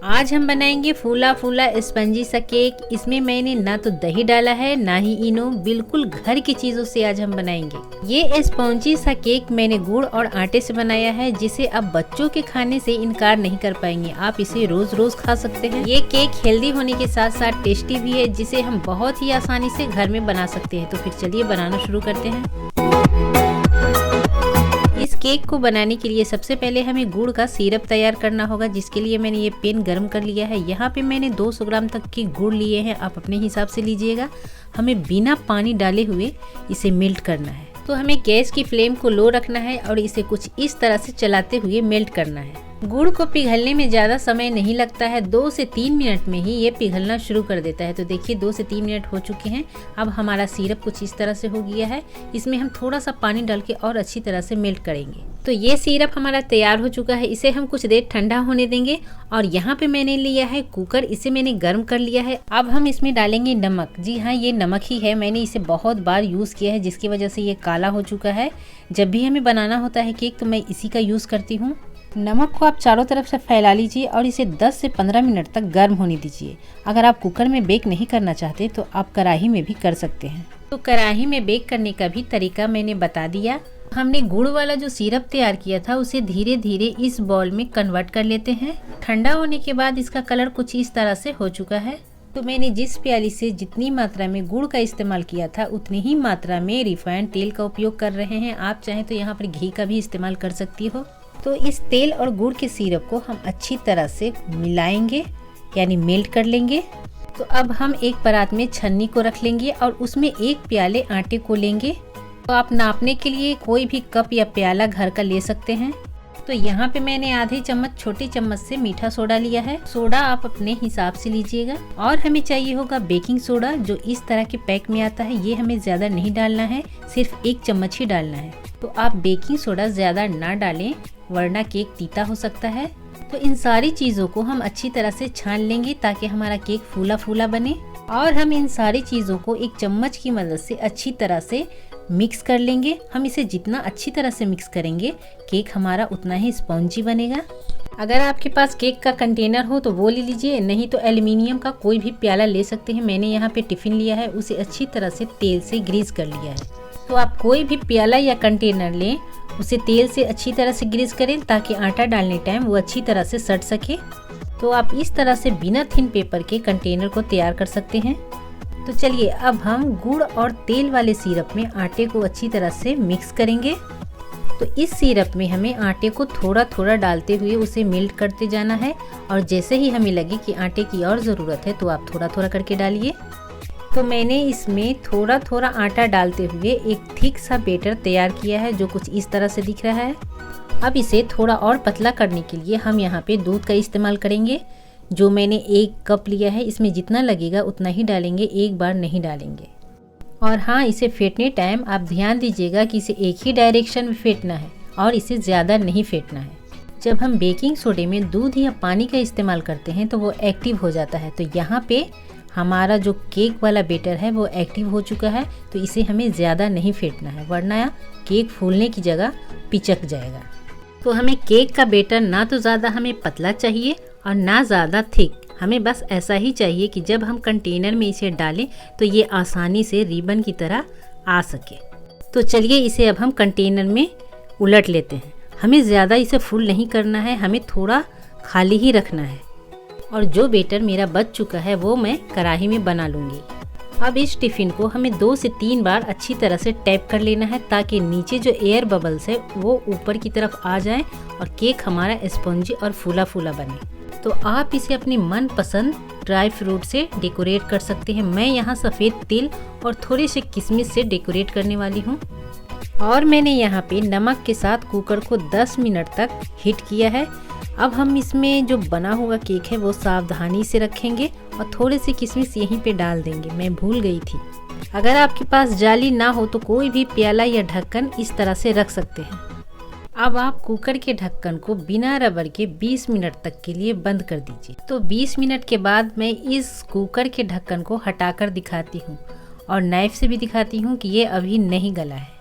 आज हम बनाएंगे फूला फूला स्पंजी सा केक। इसमें मैंने ना तो दही डाला है ना ही इनो, बिल्कुल घर की चीजों से आज हम बनाएंगे। ये स्पंजी सा केक मैंने गुड़ और आटे से बनाया है, जिसे अब बच्चों के खाने से इनकार नहीं कर पाएंगे। आप इसे रोज रोज खा सकते हैं। ये केक हेल्दी होने के साथ साथ टेस्टी भी है, जिसे हम बहुत ही आसानी से घर में बना सकते हैं। तो फिर चलिए बनाना शुरू करते हैं। इस केक को बनाने के लिए सबसे पहले हमें गुड़ का सिरप तैयार करना होगा, जिसके लिए मैंने ये पैन गर्म कर लिया है। यहाँ पे मैंने 200 ग्राम तक के गुड़ लिए हैं, आप अपने हिसाब से लीजिएगा। हमें बिना पानी डाले हुए इसे मेल्ट करना है। तो हमें गैस की फ्लेम को लो रखना है और इसे कुछ इस तरह से चलाते हुए मेल्ट करना है। गुड़ को पिघलने में ज़्यादा समय नहीं लगता है, 2 से 3 मिनट में ही ये पिघलना शुरू कर देता है। तो देखिए 2 से 3 मिनट हो चुके हैं। अब हमारा सिरप कुछ इस तरह से हो गया है। इसमें हम थोड़ा सा पानी डाल के और अच्छी तरह से मेल्ट करेंगे। तो ये सिरप हमारा तैयार हो चुका है। इसे हम कुछ देर ठंडा होने देंगे। और यहाँ पे मैंने लिया है कुकर, इसे मैंने गर्म कर लिया है। अब हम इसमें डालेंगे नमक। जी हाँ, ये नमक ही है, मैंने इसे बहुत बार यूज़ किया है, जिसकी वजह से ये काला हो चुका है। जब भी हमें बनाना होता है केक तो मैं इसी का यूज़ करती हूँ। नमक को आप चारों तरफ से फैला लीजिए और इसे 10 से 15 मिनट तक गर्म होने दीजिए। अगर आप कुकर में बेक नहीं करना चाहते तो आप कढ़ाई में भी कर सकते हैं। तो कढ़ाई में बेक करने का भी तरीका मैंने बता दिया। हमने गुड़ वाला जो सिरप तैयार किया था उसे धीरे धीरे इस बॉल में कन्वर्ट कर लेते हैं। ठंडा होने के बाद इसका कलर कुछ इस तरह से हो चुका है। तो मैंने जिस प्याली से जितनी मात्रा में गुड़ का इस्तेमाल किया था उतनी ही मात्रा में रिफाइंड तेल का उपयोग कर रहे हैं। आप चाहें तो यहाँ पर घी का भी इस्तेमाल कर सकती हो। तो इस तेल और गुड़ के सिरप को हम अच्छी तरह से मिलाएंगे, यानी मेल्ट कर लेंगे। तो अब हम एक परात में छन्नी को रख लेंगे और उसमें 1 प्याले आटे को लेंगे। तो आप नापने के लिए कोई भी कप या प्याला घर का ले सकते हैं। तो यहाँ पे मैंने आधे चम्मच छोटी चम्मच से मीठा सोडा लिया है। सोडा आप अपने हिसाब से लीजिएगा। और हमें चाहिए होगा बेकिंग सोडा, जो इस तरह के पैक में आता है। ये हमें ज़्यादा नहीं डालना है, सिर्फ 1 चम्मच ही डालना है। तो आप बेकिंग सोडा ज़्यादा ना डालें, वरना केक तीता हो सकता है। तो इन सारी चीज़ों को हम अच्छी तरह से छान लेंगे ताकि हमारा केक फूला फूला बने। और हम इन सारी चीज़ों को एक चम्मच की मदद से अच्छी तरह से मिक्स कर लेंगे। हम इसे जितना अच्छी तरह से मिक्स करेंगे केक हमारा उतना ही स्पॉन्जी बनेगा। अगर आपके पास केक का कंटेनर हो तो वो ले लीजिए, नहीं तो एल्युमिनियम का कोई भी प्याला ले सकते हैं। मैंने यहाँ पे टिफ़िन लिया है, उसे अच्छी तरह से तेल से ग्रीस कर लिया है। तो आप कोई भी प्याला या कंटेनर लें, उसे तेल से अच्छी तरह से ग्रीस करें ताकि आटा डालने टाइम वो अच्छी तरह से सट सके। तो आप इस तरह से बिना थिन पेपर के कंटेनर को तैयार कर सकते हैं। तो चलिए अब हम गुड़ और तेल वाले सिरप में आटे को अच्छी तरह से मिक्स करेंगे। तो इस सिरप में हमें आटे को थोड़ा थोड़ा डालते हुए उसे मेल्ट करते जाना है। और जैसे ही हमें लगे कि आटे की और ज़रूरत है तो आप थोड़ा थोड़ा करके डालिए। तो मैंने इसमें थोड़ा थोड़ा आटा डालते हुए एक थिक सा बैटर तैयार किया है, जो कुछ इस तरह से दिख रहा है। अब इसे थोड़ा और पतला करने के लिए हम यहाँ पे दूध का इस्तेमाल करेंगे। जो मैंने 1 कप लिया है, इसमें जितना लगेगा उतना ही डालेंगे, एक बार नहीं डालेंगे। और हाँ, इसे फेंटने टाइम आप ध्यान दीजिएगा कि इसे एक ही डायरेक्शन में फेंटना है और इसे ज़्यादा नहीं फेंटना है। जब हम बेकिंग सोडे में दूध या पानी का इस्तेमाल करते हैं तो वो एक्टिव हो जाता है। तो यहाँ पे हमारा जो केक वाला बैटर है वो एक्टिव हो चुका है। तो इसे हमें ज़्यादा नहीं फेंटना है, वरना केक फूलने की जगह पिचक जाएगा। तो हमें केक का बैटर ना तो ज़्यादा हमें पतला चाहिए और ना ज़्यादा थिक, हमें बस ऐसा ही चाहिए कि जब हम कंटेनर में इसे डालें तो ये आसानी से रिबन की तरह आ सके। तो चलिए इसे अब हम कंटेनर में उलट लेते हैं। हमें ज़्यादा इसे फुल नहीं करना है, हमें थोड़ा खाली ही रखना है। और जो बैटर मेरा बच चुका है वो मैं कढ़ाई में बना लूँगी। अब इस टिफ़िन को हमें 2 से 3 बार अच्छी तरह से टैप कर लेना है ताकि नीचे जो एयर बबल्स है वो ऊपर की तरफ आ जाएं और केक हमारा स्पॉन्जी और फूला फूला बने। तो आप इसे अपनी मनपसंद ड्राई फ्रूट से डेकोरेट कर सकते हैं। मैं यहाँ सफ़ेद तिल और थोड़ी सी किशमिश से डेकोरेट करने वाली हूँ। और मैंने यहाँ पे नमक के साथ कुकर को 10 मिनट तक हीट किया है। अब हम इसमें जो बना हुआ केक है वो सावधानी से रखेंगे और थोड़ी सी किशमिश यहीं पे डाल देंगे, मैं भूल गई थी। अगर आपके पास जाली ना हो तो कोई भी प्याला या ढक्कन इस तरह से रख सकते हैं। अब आप कुकर के ढक्कन को बिना रबर के 20 मिनट तक के लिए बंद कर दीजिए। तो 20 मिनट के बाद मैं इस कुकर के ढक्कन को हटाकर दिखाती हूँ और नाइफ से भी दिखाती हूँ कि ये अभी नहीं गला है।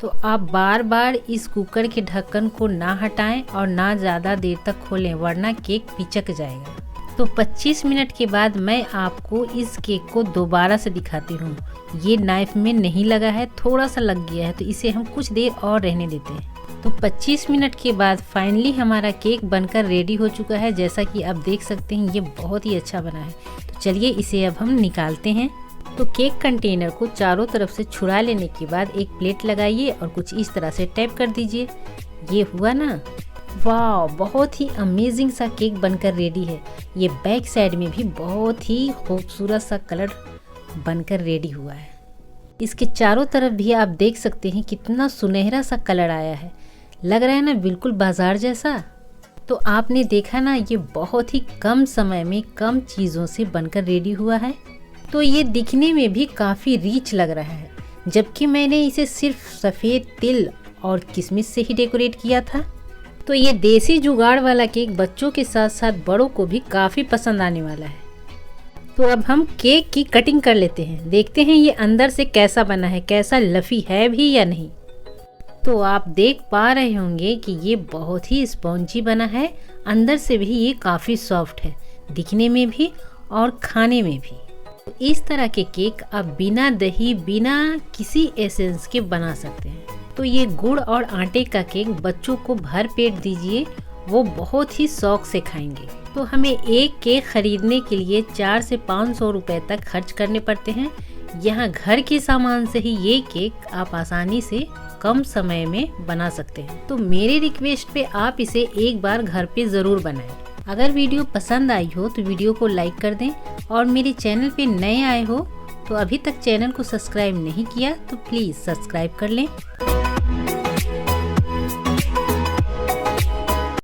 तो आप बार बार इस कुकर के ढक्कन को ना हटाएं और ना ज़्यादा देर तक खोलें, वरना केक पिचक जाएगा। तो 25 मिनट के बाद मैं आपको इस केक को दोबारा से दिखाती हूँ। ये नाइफ में नहीं लगा है, थोड़ा सा लग गया है, तो इसे हम कुछ देर और रहने देते हैं। तो 25 मिनट के बाद फाइनली हमारा केक बनकर रेडी हो चुका है। जैसा कि आप देख सकते हैं ये बहुत ही अच्छा बना है। तो चलिए इसे अब हम निकालते हैं। तो केक कंटेनर को चारों तरफ से छुड़ा लेने के बाद एक प्लेट लगाइए और कुछ इस तरह से टैप कर दीजिए। ये हुआ ना, वाह, बहुत ही अमेजिंग सा केक बनकर रेडी है। ये बैक साइड में भी बहुत ही खूबसूरत सा कलर बनकर रेडी हुआ है। इसके चारों तरफ भी आप देख सकते हैं कितना सुनहरा सा कलर आया है। लग रहा है ना बिल्कुल बाजार जैसा। तो आपने देखा ना, ये बहुत ही कम समय में कम चीज़ों से बनकर रेडी हुआ है। तो ये दिखने में भी काफ़ी रिच लग रहा है, जबकि मैंने इसे सिर्फ सफ़ेद तिल और किशमिश से ही डेकोरेट किया था। तो ये देसी जुगाड़ वाला केक बच्चों के साथ साथ बड़ों को भी काफ़ी पसंद आने वाला है। तो अब हम केक की कटिंग कर लेते हैं, देखते हैं ये अंदर से कैसा बना है, कैसा लफ़ी है भी या नहीं। तो आप देख पा रहे होंगे कि ये बहुत ही स्पॉन्जी बना है, अंदर से भी ये काफ़ी सॉफ्ट है, दिखने में भी और खाने में भी। तो इस तरह के केक आप बिना दही, बिना किसी एसेंस के बना सकते हैं। तो ये गुड़ और आटे का केक बच्चों को भर पेट दीजिए, वो बहुत ही शौक से खाएंगे। तो हमें एक केक खरीदने के लिए 400 से 500 रुपए तक खर्च करने पड़ते हैं। यहाँ घर के सामान से ही ये केक आप आसानी से कम समय में बना सकते हैं। तो मेरे रिक्वेस्ट पे आप इसे एक बार घर पे ज़रूर बनाएं। अगर वीडियो पसंद आई हो तो वीडियो को लाइक कर दें, और मेरे चैनल पे नए आए हो तो अभी तक चैनल को सब्सक्राइब नहीं किया तो प्लीज़ सब्सक्राइब कर लें।